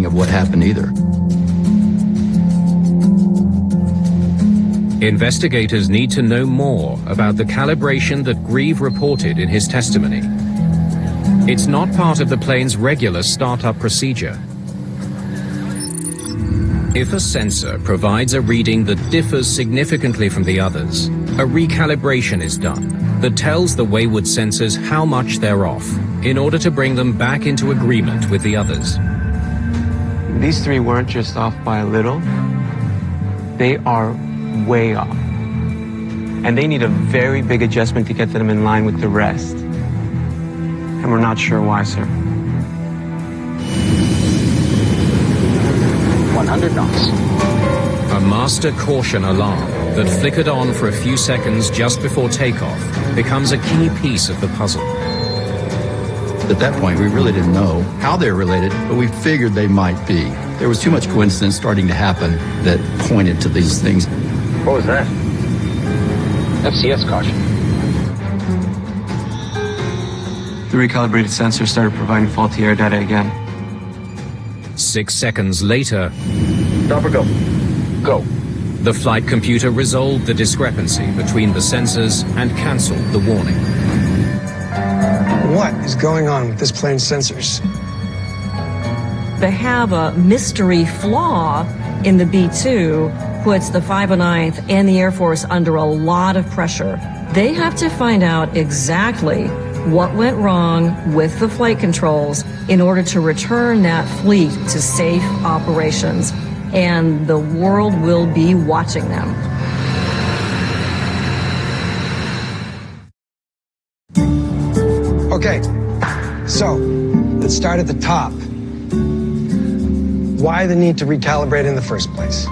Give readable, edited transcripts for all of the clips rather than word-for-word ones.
of what happened either. Investigators need to know more about the calibration that Grieve reported in his testimony. It's not part of the plane's regular startup procedure. If a sensor provides a reading that differs significantly from the others, a recalibration is done that tells the wayward sensors how much they're off in order to bring them back into agreement with the others. These three weren't just off by a little. They are way off. And they need a very big adjustment to get them in line with the rest. And we're not sure why, sir. 100 knots. A master caution alarm that flickered on for a few seconds just before takeoff becomes a key piece of the puzzle. At that point, we really didn't know how they were related, but we figured they might be. There was too much coincidence starting to happen that pointed to these things. What was that? FCS caution. The recalibrated sensor started providing faulty air data again. 6 seconds later, Stop or go? Go. the flight computer resolved the discrepancy between the sensors and cancelled the warning. What is going on with this plane's sensors? They have a mystery flaw in the B-2 puts the 509th and the Air Force under a lot of pressure. They have to find out exactly what went wrong with the flight controls in order to return that fleet to safe operations. And the world will be watching them. Okay, so let's start at the top. Why the need to recalibrate in the first place?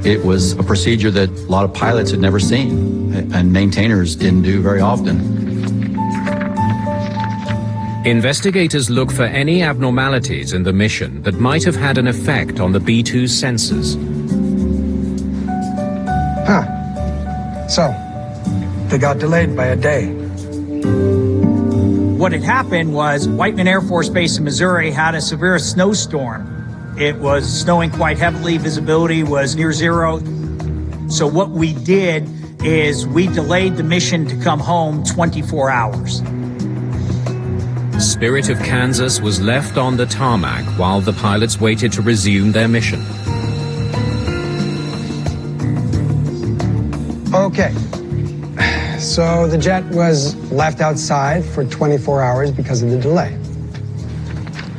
It was a procedure that a lot of pilots had never seen and maintainers didn't do very often. Investigators look for any abnormalities in the mission that might have had an effect on the B-2's sensors. Huh. So, they got delayed by a day. What had happened was Whiteman Air Force Base in Missouri had a severe snowstorm. It was snowing quite heavily, visibility was near zero. So what we did is we delayed the mission to come home 24 hours. Spirit of Kansas was left on the tarmac while the pilots waited to resume their mission. Okay. So the jet was left outside for 24 hours because of the delay.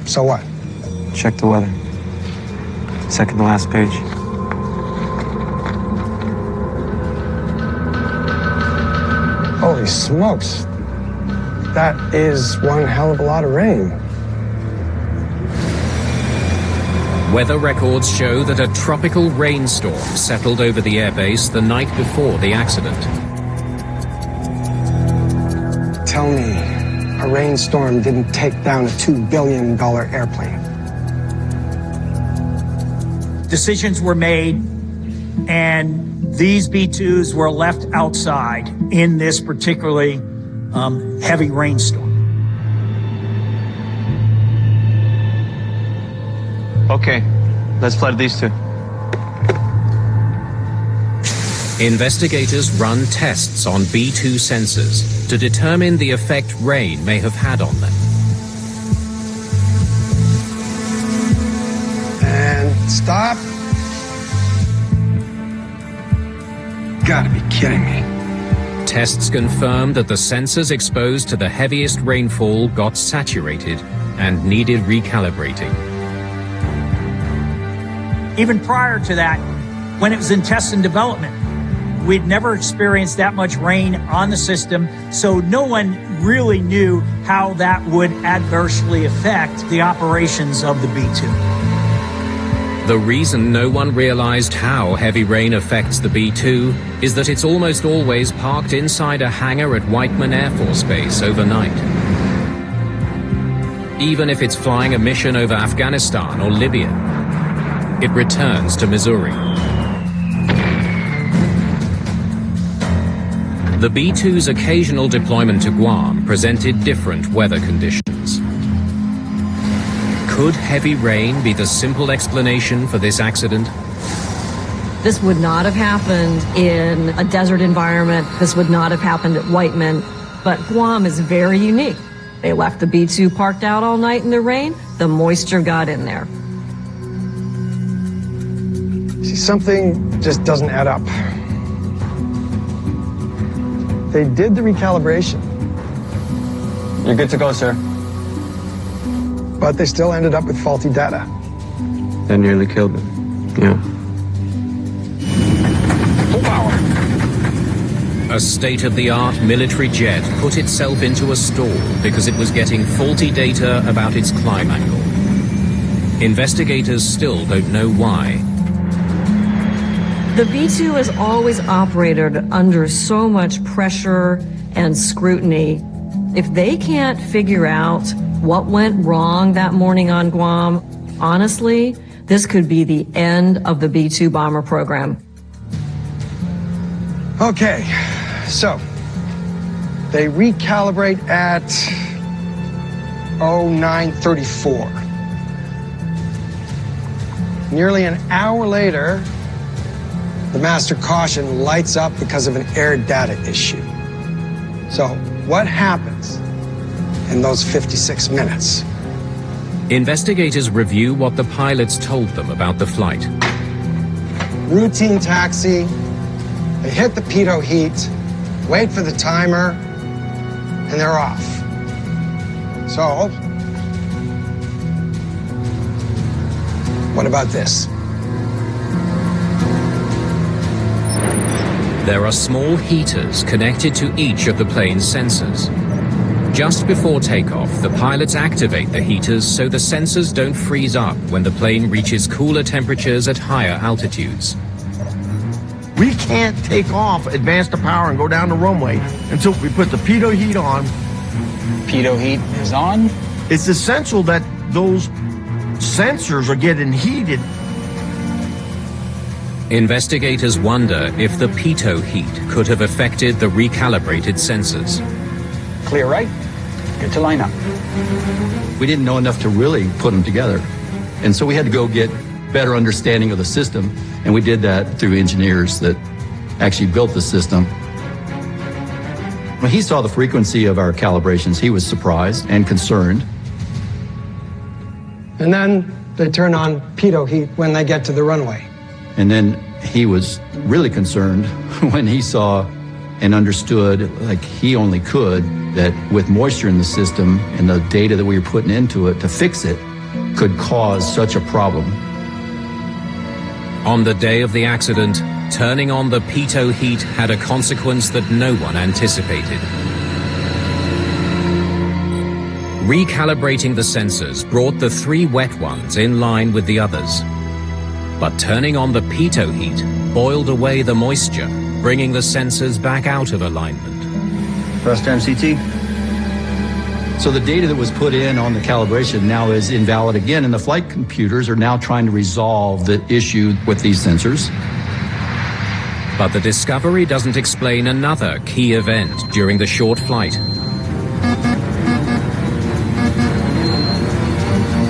So what? Check the weather. Second to last page. Holy smokes. That is one hell of a lot of rain. Weather records show that a tropical rainstorm settled over the airbase the night before the accident. Tell me, a rainstorm didn't take down a $2 billion airplane. Decisions were made, and these B-2s were left outside in this particularly heavy rainstorm. Okay, let's fly to these two. Investigators run tests on B-2 sensors to determine the effect rain may have had on them. And stop. Gotta be kidding me. Tests confirmed that the sensors exposed to the heaviest rainfall got saturated and needed recalibrating. Even prior to that, when it was in test and development, we'd never experienced that much rain on the system, so no one really knew how that would adversely affect the operations of the B-2. The reason no one realized how heavy rain affects the B-2 is that it's almost always parked inside a hangar at Whiteman Air Force Base overnight. Even if it's flying a mission over Afghanistan or Libya, it returns to Missouri. The B-2's occasional deployment to Guam presented different weather conditions. Could heavy rain be the simple explanation for this accident? This would not have happened in a desert environment. This would not have happened at Whiteman. But Guam is very unique. They left the B-2 parked out all night in the rain. The moisture got in there. See, something just doesn't add up. They did the recalibration, You're good to go, sir. but they still ended up with faulty data. That nearly killed them. Yeah. Full power. A state-of-the-art military jet put itself into a stall because it was getting faulty data about its climb angle. Investigators still don't know why. The B-2 has always operated under so much pressure and scrutiny. If they can't figure out what went wrong that morning on Guam, honestly, this could be the end of the B-2 bomber program. Okay, so they recalibrate at 0934. Nearly an hour later, the master caution lights up because of an air data issue. So what happens in those 56 minutes? Investigators review what the pilots told them about the flight. Routine taxi, they hit the pitot heat, wait for the timer, and they're off. So, what about this? There are small heaters connected to each of the plane's sensors. Just before takeoff, the pilots activate the heaters so the sensors don't freeze up when the plane reaches cooler temperatures at higher altitudes. We can't take off, advance the power, and go down the runway until we put the pitot heat on. Pitot heat is on. It's essential that those sensors are getting heated. Investigators wonder if the pitot heat could have affected the recalibrated sensors. Clear right. Good to line up. We didn't know enough to really put them together. And so we had to go get better understanding of the system, and we did that through engineers that actually built the system. When he saw the frequency of our calibrations, he was surprised and concerned. And then they turn on pitot heat when they get to the runway. And then he was really concerned when he saw and understood, like he only could, that with moisture in the system and the data that we were putting into it to fix it could cause such a problem. On the day of the accident, turning on the pitot heat had a consequence that no one anticipated. Recalibrating the sensors brought the 3 wet ones in line with the others. But turning on the pitot heat boiled away the moisture, bringing the sensors back out of alignment. First MCT. So the data that was put in on the calibration now is invalid again, and the flight computers are now trying to resolve the issue with these sensors. But the discovery doesn't explain another key event during the short flight.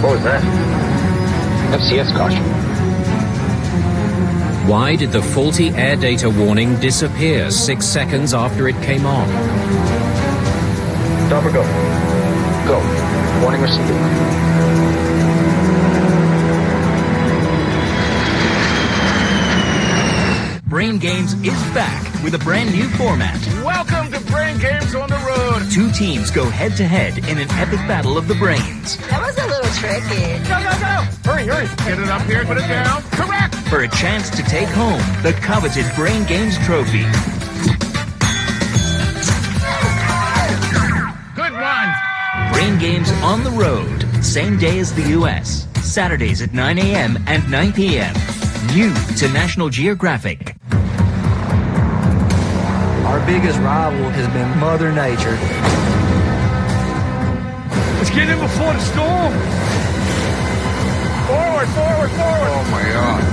What was that? FCS caution. Why did the faulty air data warning disappear 6 seconds after it came on? Stop or go? Go. Warning received. Brain Games is back with a brand new format. Welcome to Brain Games on the Road. 2 teams go head-to-head in an epic battle of the brains. That was a little tricky. Go. Hurry. Get it up here, put it down. Correct. For a chance to take home the coveted Brain Games trophy. Good one. Brain Games on the road. Same day as the U.S. Saturdays at 9 a.m. and 9 p.m. New to National Geographic. Our biggest rival has been Mother Nature. Let's get in before the storm. Forward. Oh my God.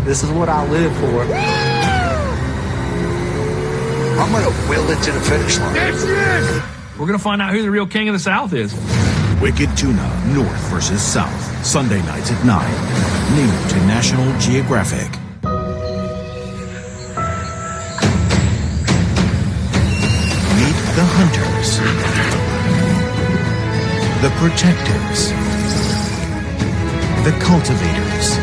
This is what I live for. I'm going to will it to the finish line. Yes. We're going to find out who the real king of the South is. Wicked Tuna, North versus South. Sunday nights at 9. New to National Geographic. Meet the hunters, the protectors, the cultivators,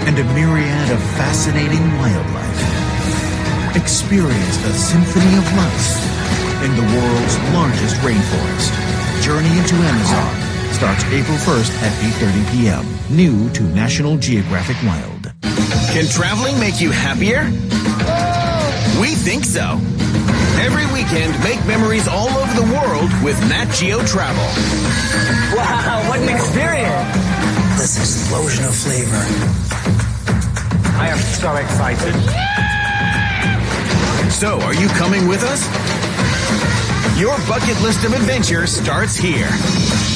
and a myriad of fascinating wildlife. Experience the symphony of life in the world's largest rainforest. Journey into Amazon starts April 1st at 8:30 p.m. New to National Geographic Wild. Can traveling make you happier? We think so. Every weekend, make memories all over the world with Nat Geo Travel. Wow, what an experience! This explosion of flavor. I am so excited. So, are you coming with us? Your bucket list of adventures starts here.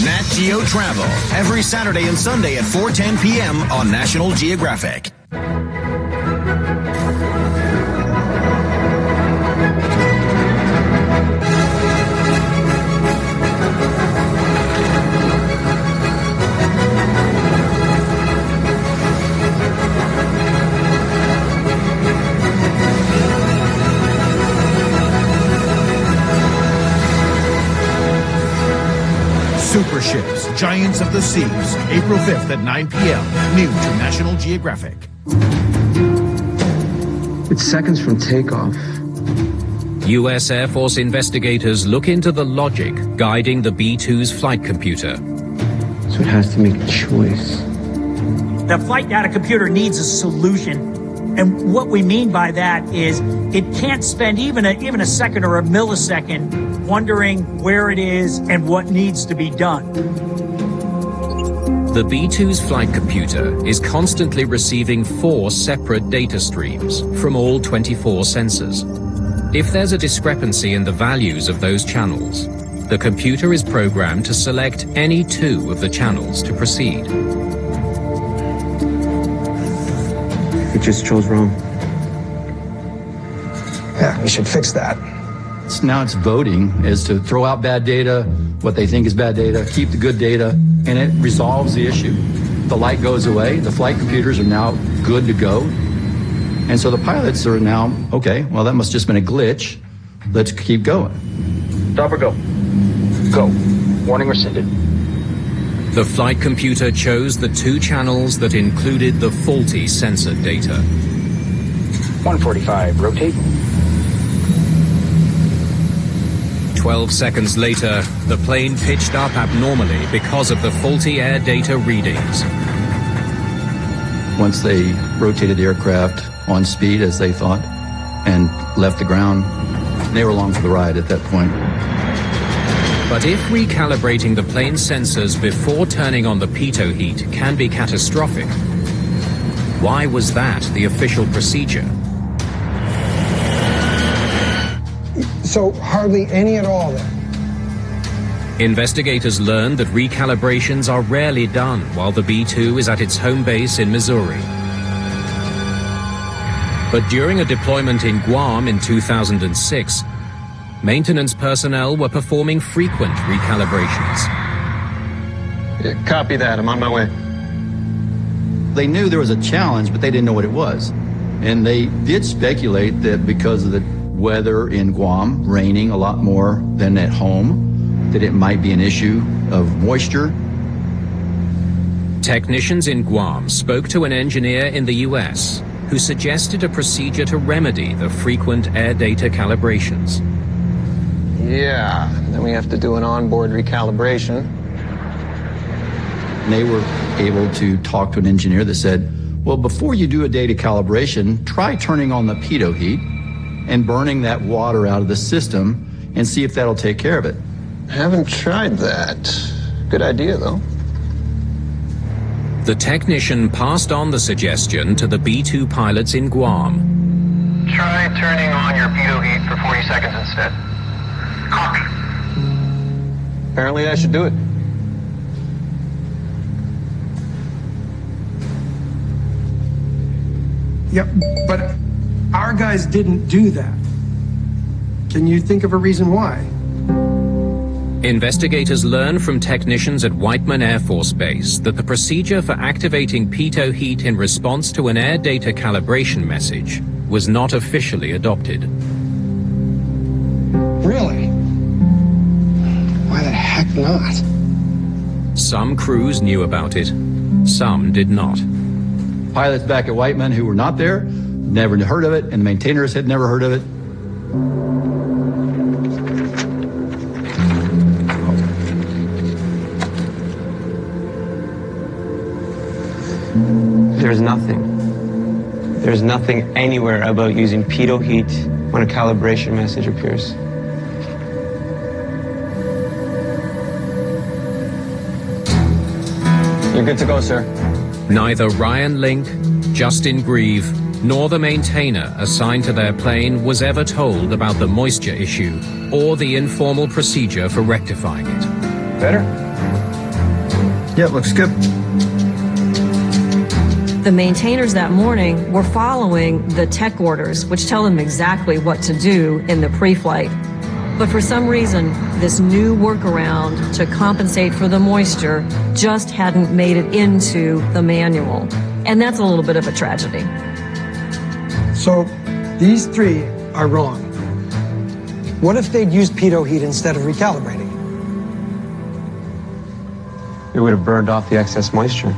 Nat Geo Travel, every Saturday and Sunday at 4:10 p.m. on National Geographic. Super Ships, Giants of the Seas, April 5th at 9 p.m. New to National Geographic. It's seconds from takeoff. U.S. Air Force investigators look into the logic guiding the B-2's flight computer. So it has to make a choice. The flight data computer needs a solution. And what we mean by that is it can't spend even a second or a millisecond wondering where it is and what needs to be done. The B-2's flight computer is constantly receiving 4 separate data streams from all 24 sensors. If there's a discrepancy in the values of those channels, the computer is programmed to select any 2 of the channels to proceed. It just chose wrong. Yeah, we should fix that. Now it's voting as to throw out bad data, what they think is bad data, keep the good data, and it resolves the issue. The light goes away, the flight computers are now good to go, and so the pilots are now, okay, well that must just been a glitch, let's keep going. Stop or go. Go. Warning rescinded. The flight computer chose the 2 channels that included the faulty sensor data. 145, rotate. 12 seconds later, the plane pitched up abnormally because of the faulty air data readings. Once they rotated the aircraft on speed, as they thought, and left the ground, they were along for the ride at that point. But if recalibrating the plane's sensors before turning on the pitot heat can be catastrophic, why was that the official procedure? So hardly any at all then. Investigators learned that recalibrations are rarely done while the B-2 is at its home base in Missouri. But during a deployment in Guam in 2006, maintenance personnel were performing frequent recalibrations. Yeah, copy that. I'm on my way. They knew there was a challenge, but they didn't know what it was. And they did speculate that because of the weather in Guam, raining a lot more than at home, that it might be an issue of moisture. Technicians in Guam spoke to an engineer in the US who suggested a procedure to remedy the frequent air data calibrations. Yeah, then we have to do an onboard recalibration. And they were able to talk to an engineer that said, well, before you do a data calibration, try turning on the pitot heat and burning that water out of the system and see if that'll take care of it. Haven't tried that. Good idea, though. The technician passed on the suggestion to the B-2 pilots in Guam. Try turning on your pitot heat for 40 seconds instead. Copy. Apparently that should do it. Yep, but our guys didn't do that. Can you think of a reason why? Investigators learned from technicians at Whiteman Air Force Base that the procedure for activating pitot heat in response to an air data calibration message was not officially adopted. Really? Why the heck not? Some crews knew about it, some did not. Pilots back at Whiteman who were not there never heard of it, and the maintainers had never heard of it. There's nothing anywhere about using pitot heat when a calibration message appears. You're good to go, sir. Neither Ryan Link, Justin Grieve, nor the maintainer assigned to their plane was ever told about the moisture issue or the informal procedure for rectifying it. Better? Yeah, looks good. The maintainers that morning were following the tech orders, which tell them exactly what to do in the pre-flight. But for some reason, this new workaround to compensate for the moisture just hadn't made it into the manual. And that's a little bit of a tragedy. So these three are wrong. What if they'd used pitot heat instead of recalibrating? It would have burned off the excess moisture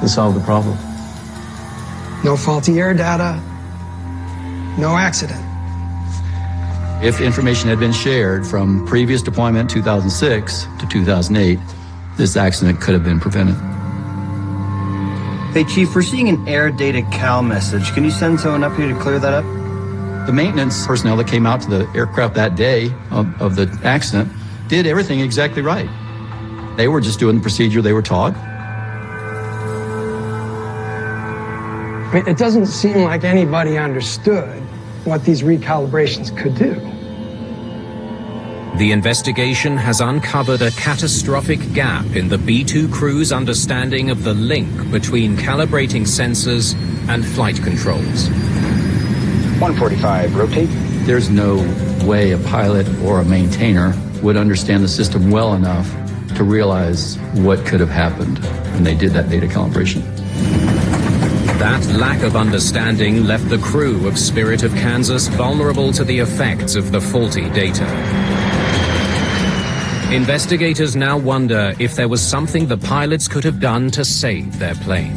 and solved the problem. No faulty air data, no accident. If information had been shared from previous deployment 2006 to 2008, this accident could have been prevented. Hey, Chief, we're seeing an air data cal message. Can you send someone up here to clear that up? The maintenance personnel that came out to the aircraft that day of the accident did everything exactly right. They were just doing the procedure they were taught. I mean, it doesn't seem like anybody understood what these recalibrations could do. The investigation has uncovered a catastrophic gap in the B-2 crew's understanding of the link between calibrating sensors and flight controls. 145, rotate. There's no way a pilot or a maintainer would understand the system well enough to realize what could have happened when they did that data calibration. That lack of understanding left the crew of Spirit of Kansas vulnerable to the effects of the faulty data. Investigators now wonder if there was something the pilots could have done to save their plane.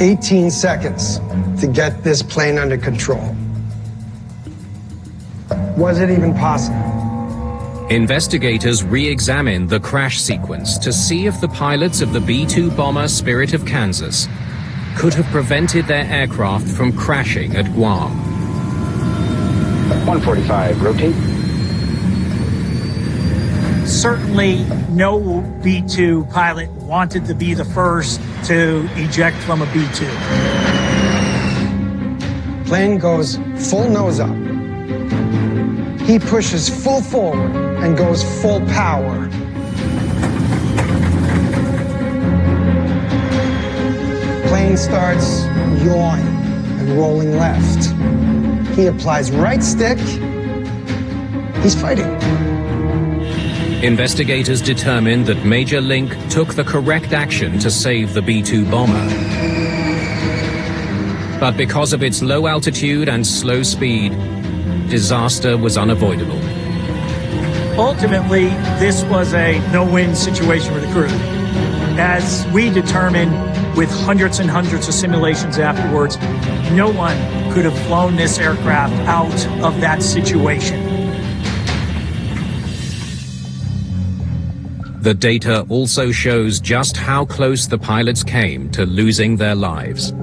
"18 seconds to get this plane under control. Was it even possible?" Investigators re-examined the crash sequence to see if the pilots of the B-2 bomber Spirit of Kansas could have prevented their aircraft from crashing at Guam. 145, rotate. Certainly no B-2 pilot wanted to be the first to eject from a B-2. Plane goes full nose up. He pushes full forward and goes full power. Plane starts yawing and rolling left. He applies right stick. He's fighting. Investigators determined that Major Link took the correct action to save the B-2 bomber. But because of its low altitude and slow speed, disaster was unavoidable. Ultimately, this was a no-win situation for the crew. As we determined with hundreds and hundreds of simulations afterwards, no one could have flown this aircraft out of that situation. The data also shows just how close the pilots came to losing their lives.